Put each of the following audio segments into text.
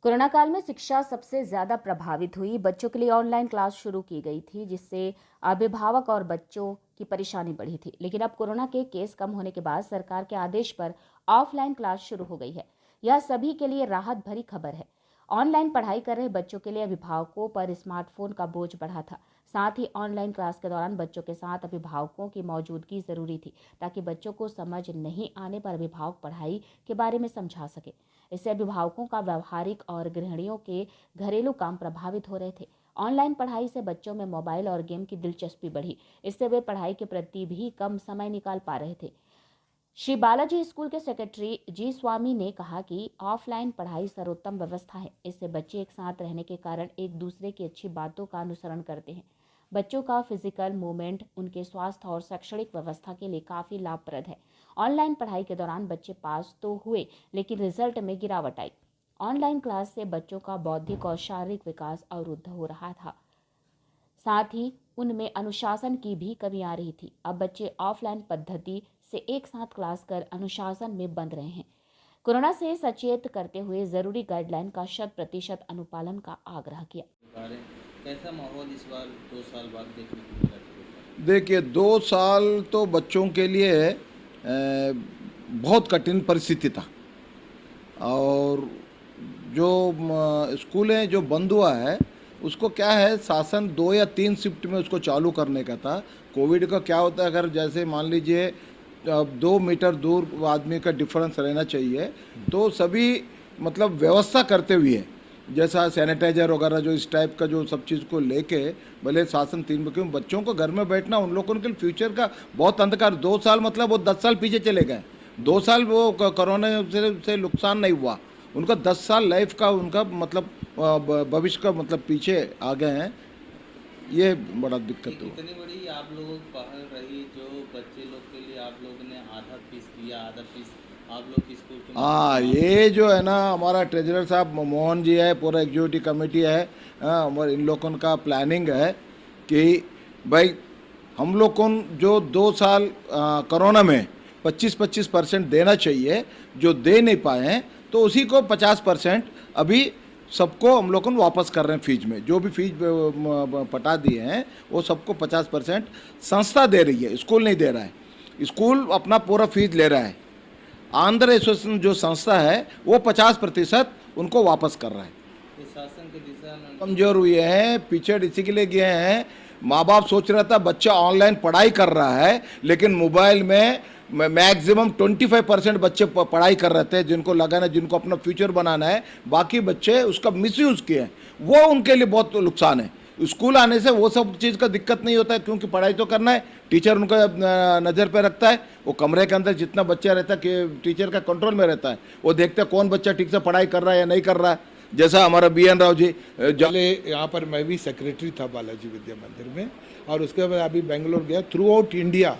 Corona काल में शिक्षा सबसे ज्यादा प्रभावित हुई। बच्चों के लिए ऑनलाइन क्लास शुरू की गई थी, जिससे अभिभावक और बच्चों की परेशानी बढ़ी थी। लेकिन अब कोरोना के केस कम होने के बाद सरकार के आदेश पर ऑफलाइन क्लास शुरू हो गई है। यह सभी के लिए राहत भरी खबर है। ऑनलाइन पढ़ाई कर रहे बच्चों के लिए अभिभावकों पर स्मार्टफोन का बोझ बढ़ा था। साथ ही ऑनलाइन क्लास के दौरान बच्चों के साथ अभिभावकों की मौजूदगी जरूरी थी, ताकि बच्चों को समझ नहीं आने पर अभिभावक पढ़ाई के बारे में समझा सके। इससे अभिभावकों का व्यवहारिक और गृहिणियों के घरेलू काम प्रभावित हो रहे थे। ऑनलाइन पढ़ाई से बच्चों में मोबाइल और गेम की दिलचस्पी बढ़ी। इससे वे पढ़ाई के प्रति भी कम समय निकाल पा रहे थे। श्री बालाजी स्कूल के सेक्रेटरी जी स्वामी ने कहा कि ऑफलाइन पढ़ाई सर्वोत्तम व्यवस्था है। इससे बच्चे एक साथ रहने के कारण एक दूसरे की अच्छी बातों का अनुसरण करते हैं। बच्चों का फिजिकल मूवमेंट उनके स्वास्थ्य और शैक्षणिक व्यवस्था के लिए काफी लाभप्रद है। ऑनलाइन पढ़ाई के दौरान बच्चे पास तो हुए, लेकिन रिजल्ट में गिरावट आई। ऑनलाइन क्लास से बच्चों का बौद्धिक और शारीरिक विकास अवरुद्ध हो रहा था। साथ ही उनमें अनुशासन की भी कमी आ रही थी। अब बच्चे ऑफलाइन पद्धति से एक साथ क्लास कर अनुशासन में बंध रहे हैं। कोरोना से सचेत करते हुए जरूरी गाइडलाइन का 100% अनुपालन का आग्रह किया। कैसा माहौल इस बार 2 साल बाद देखने को मिला? देखिए, 2 साल तो बच्चों के लिए बहुत कठिन परिस्थिति था। और जो स्कूलें जो बंद हुआ है, उसको क्या है, शासन 2 या 3 शिफ्ट में उसको चालू करने का था। कोविड का क्या होता है, अगर जैसे मान लीजिए 2 मीटर दूर आदमी का डिफरेंस रहना चाहिए, तो सभी मतलब व्यवस्था करते हुए, जैसा सैनिटाइजर वगैरह जो इस टाइप का जो सब चीज़ को लेके, भले शासन 3 क्यों बच्चों को घर में बैठना, उन लोगों के फ्यूचर का बहुत अंधकार। 2 साल मतलब वो 10 साल पीछे चले गए। 2 साल वो कोरोना से नुकसान नहीं हुआ, उनका 10 साल लाइफ का उनका मतलब भविष्य का मतलब पीछे आ गए हैं। ये बड़ा दिक्कत हुआ। इतनी बड़ी आप लोगों की पहल रही, जो बच्चे लोग के लिए आप लोगों ने आधा फीस दिया, आधा फीस आप लोग की स्कूल के। हाँ, ये जो है ना, हमारा ट्रेजरर साहब मोहन जी है, पूरा एग्जीक्यूटिव कमेटी है, और इन लोगों का प्लानिंग है कि भाई हम लोग को जो 2 साल कोरोना में 25% देना चाहिए, जो दे नहीं पाए हैं, तो उसी को 50% अभी सबको हम लोग वापस कर रहे हैं। फीस में जो भी फीस पटा दिए हैं, वो सबको 50% संस्था दे रही है, स्कूल नहीं दे रहा है। स्कूल अपना पूरा फीस ले रहा है। आंध्र एसोसिएशन जो संस्था है, वो 50% उनको वापस कर रहा है। शासन के दिशा में कमजोर हुए हैं, पीछे इसी के लिए गए हैं। माँ बाप सोच रहा था बच्चा ऑनलाइन पढ़ाई कर रहा है, लेकिन मोबाइल में मैक्सिमम 25% बच्चे पढ़ाई कर रहे थे, जिनको लगाना, जिनको अपना फ्यूचर बनाना है। बाकी बच्चे उसका मिसयूज किए हैं, वो उनके लिए बहुत नुकसान है। स्कूल आने से वो सब चीज़ का दिक्कत नहीं होता है, क्योंकि पढ़ाई तो करना है, टीचर उनका नज़र पे रखता है। वो कमरे के अंदर जितना बच्चा रहता है कि टीचर का कंट्रोल में रहता है, वो देखते हैं कौन बच्चा ठीक से पढ़ाई कर रहा है या नहीं कर रहा है। जैसा हमारा BN राव जी पहले यहाँ पर मैं भी सेक्रेटरी था बालाजी विद्या मंदिर में, और उसके बाद अभी बेंगलोर गया। थ्रू आउट इंडिया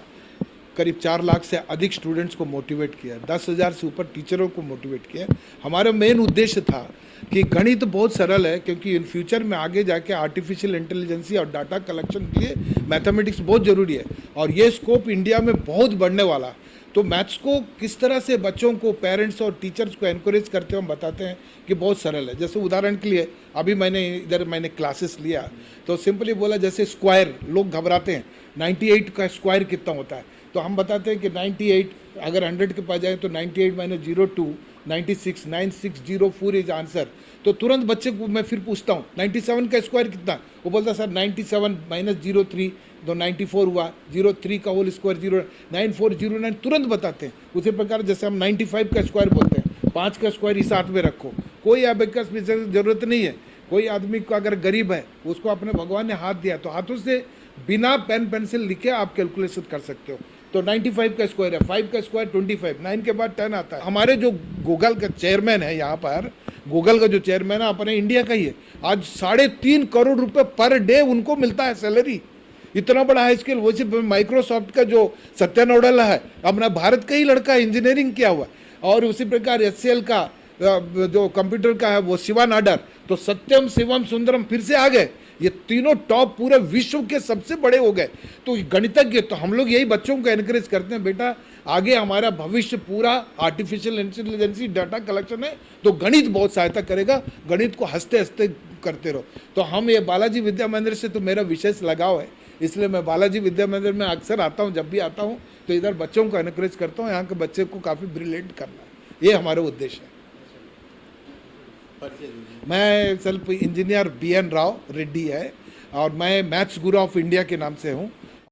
करीब 4 लाख से अधिक स्टूडेंट्स को मोटिवेट किया, 10,000 से ऊपर टीचरों को मोटिवेट किया। हमारा मेन उद्देश्य था कि गणित तो बहुत सरल है, क्योंकि इन फ्यूचर में आगे जाके आर्टिफिशियल इंटेलिजेंसी और डाटा कलेक्शन के लिए मैथमेटिक्स बहुत ज़रूरी है, और ये स्कोप इंडिया में बहुत बढ़ने वाला। तो मैथ्स को किस तरह से बच्चों को, पेरेंट्स और टीचर्स को एनकरेज करते हम बताते हैं कि बहुत सरल है। जैसे उदाहरण के लिए अभी मैंने क्लासेस लिया, तो सिंपली बोला, जैसे स्क्वायर, लोग घबराते हैं 98 का स्क्वायर कितना होता है, तो हम बताते हैं कि 98 अगर 100 के पास जाए तो 98 - 02 96 9604 इज आंसर। तो तुरंत बच्चे को मैं फिर पूछता हूँ 97 का स्क्वायर कितना, वो बोलता सर 97 - 03 तो 94 हुआ, 03 का होल स्क्वायर 09409, तुरंत बताते हैं। उसी प्रकार जैसे हम 95 का स्क्वायर बोलते हैं, 5 का स्क्वायर इस हाथ में रखो। कोई अबेकस की जरूरत नहीं है। कोई आदमी को अगर गरीब है, उसको अपने भगवान ने हाथ दिया, तो हाथों से बिना पेन पेंसिल लिखे आप कैलकुलेशन कर सकते हो। तो 95 का स्क्वायर है, 5 का स्क्वायर 25, 9 के बाद 10 आता है। हमारे जो गूगल का चेयरमैन है, यहाँ पर गूगल का जो चेयरमैन है अपने इंडिया का ही है, आज 3.5 करोड़ रुपए पर डे उनको मिलता है सैलरी। इतना बड़ा हाई स्केल। वैसे माइक्रोसॉफ्ट का जो सत्या नोडेला है, अपना भारत का ही लड़का, इंजीनियरिंग किया हुआ। और उसी प्रकार HCL का जो कंप्यूटर का है वो शिवा नाडर। तो सत्यम, शिवम, सुंदरम फिर से आ गए। ये तीनों टॉप पूरे विश्व के सबसे बड़े हो गए। तो गणितज्ञ, तो हम लोग यही बच्चों को एनकरेज करते हैं, बेटा आगे हमारा भविष्य पूरा आर्टिफिशियल इंटेलिजेंसी डाटा कलेक्शन है, तो गणित बहुत सहायता करेगा। गणित को हंसते हंसते करते रहो। तो हम ये बालाजी विद्या मंदिर से तो मेरा विशेष लगाव है, इसलिए मैं बालाजी विद्या मंदिर में अक्सर आता हूँ। जब भी आता हूँ तो इधर बच्चों को एनकरेज करता हूँ, यहाँ के बच्चे को काफ़ी ब्रिलियंट करना, ये हमारा उद्देश्य है। मैं self engineer BN Rao Reddy है और मैं मैथ्स गुरु ऑफ इंडिया के नाम से हूँ।